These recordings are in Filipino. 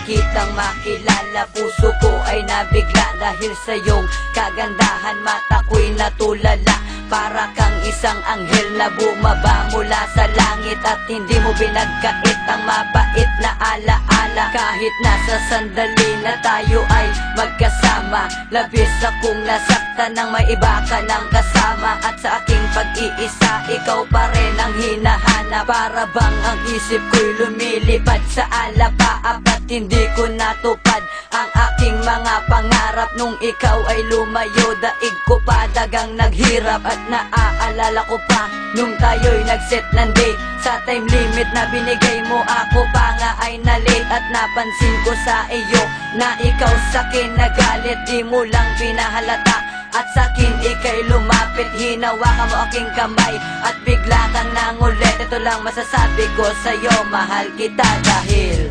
kitang makilala, puso ko ay nabigla dahil sa iyong kagandahan. Mata ko'y natulala, para kang isang anghel na bumaba mula sa langit, at hindi mo binagkait ang mabait na alaala. Kahit nasa sandali na tayo ay magkasama, labis akong nasaktan nang may iba ka ng kasama. At sa aking pag-iisa, ikaw pa rin ang hinahanap. Para bang ang isip ko'y lumilipad sa alapaap, at hindi ko natupad ang aking mga pangarap. Nung ikaw ay lumayo, daig ko pa dagang naghirap. At naaalala ko pa nung tayo'y nag-set ng date, sa time limit na binigay mo, ako pa nga ay na-late. At napansin ko sa iyo na ikaw sa'kin nagalit, di mo lang pinahalata. At sa'kin ika'y lumapit, hinawakan mo aking kamay, at bigla kang nangulit. Ito lang masasabi ko sa'yo, mahal kita dahil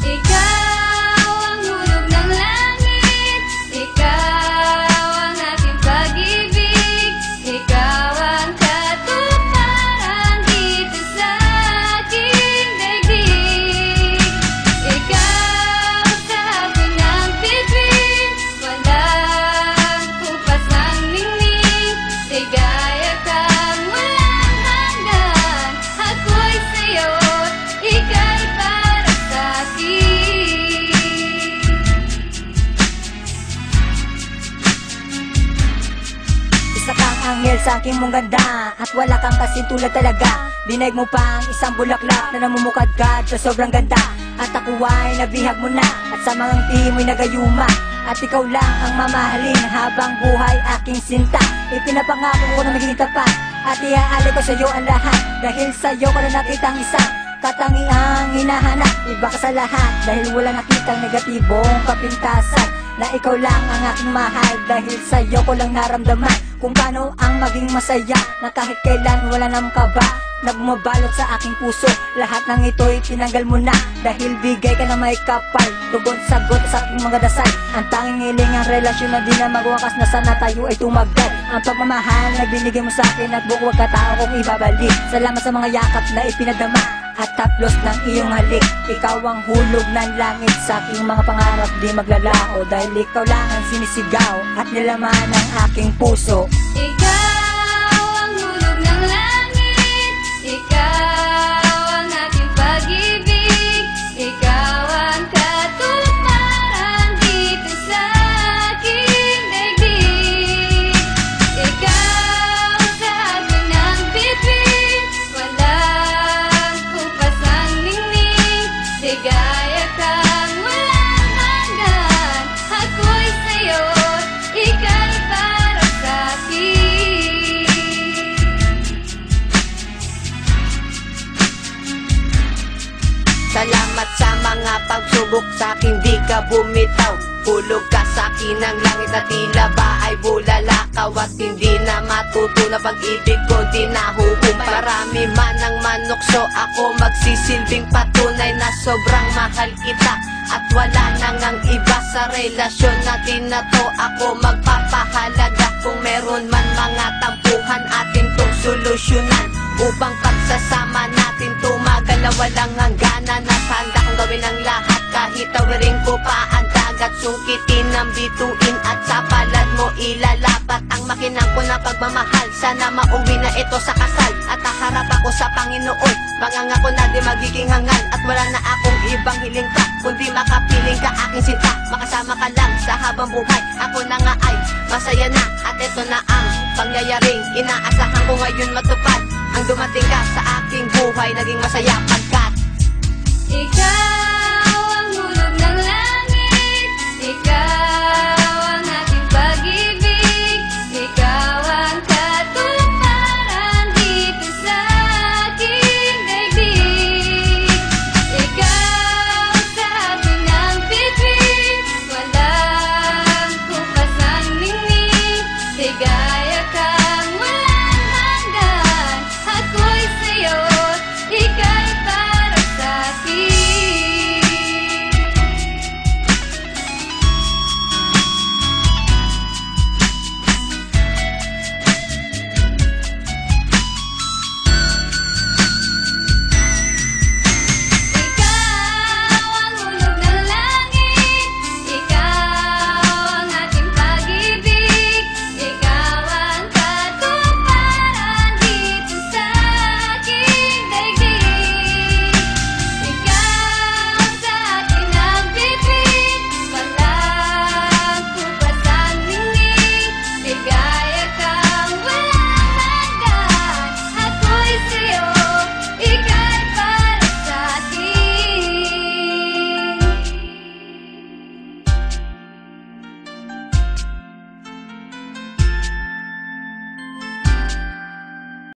ikaw ang hulog ng langit, ikaw ang aking pag-ibig, ikaw ang katuparan dito sa aking daigdig. Ikaw sa hapon ng bituin, walang kupas ng ningning, ligaya kang walang hanggan. Ako'y sa'yo, ika'y para sa'kin. Isa kang anghel sa aking mong ganda, at wala kang kasing tulad talaga. Dinaig mo pa ang isang bulaklak na namumukadkad sa sobrang ganda. At ako ay nabihag mo na, at sa mga ngiti mo'y nagayuma. At ikaw lang ang mamahalin habang buhay aking sinta. Ipinapangako ko na magiging tapat, at iaalay ko sa iyo ang lahat. Dahil sa iyo ko na nakita ang isang katangiang hinahanap. Iba ka sa lahat dahil wala nakitang negatibong kapintasan. Na ikaw lang ang aking mahal, dahil sa iyo ko lang naramdaman kung paano ang maging masaya, na kahit kailan wala namang kaba na bumabalot sa aking puso. Lahat ng ito'y tinanggal mo na, dahil bigay ka na may kapal, tugon sagot sa aking mga dasal. Ang tanging hiling ang relasyon na di na magwakas, na sana tayo ay tumagal. Ang pagmamahal na binigay mo sa akin, at bukwag katao kong ibabalik. Salamat sa mga yakap na ipinadama, at taplos ng iyong halik. Ikaw ang hulog ng langit sa aking mga pangarap, di maglalao. Dahil ikaw lang ang sinisigaw at nilaman ng aking puso. Ikaw ang hulog ng langit, ikaw ang aking pag-ibig, ikaw ang katuparan dito sa aking daigdig. Ikaw sa hapon ng bituin, walang kupas ng ningning, ligaya kang walang hanggan. Ako'y sa'yo, ika'y para sa'kin. salamat sa mga pagsubok, sa'king di ka bumitaw. Hulog ka sa'kin ng langit na tila ba ay bulalakaw, at hindi na matutunan pag-ibig ko, di nahuhumpay. Marami man ang manukso, ako magsisilbing patunay na sobrang mahal kita. At wala nang ang iba sa relasyon natin na to, ako magpapahalaga. Kung meron man mga tampuhan, atin tong solusyonan, upang pagsasama natin tumagal na walang hangganan. Nasanda kong gawin ang lahat, kahit tawirin ko pa ang dagat, sungkitin ng bituin at sa palad mo ilalapat ang makinang ko na pagmamahal. Sana mauwi na ito sa kasal, at haharap ako sa Panginoon. Mangangako na di magiging hangal, at wala na akong ibang hiling pa, kundi makapiling ka aking sinta. Makasama ka lang sa habang buhay, ako na nga ay masaya na. At ito na ang pangyayaring inaasahan ko ngayon matupad. Ang dumating ka sa aking buhay, naging masaya pagkat Ikaw ang hulog ng langit, ikaw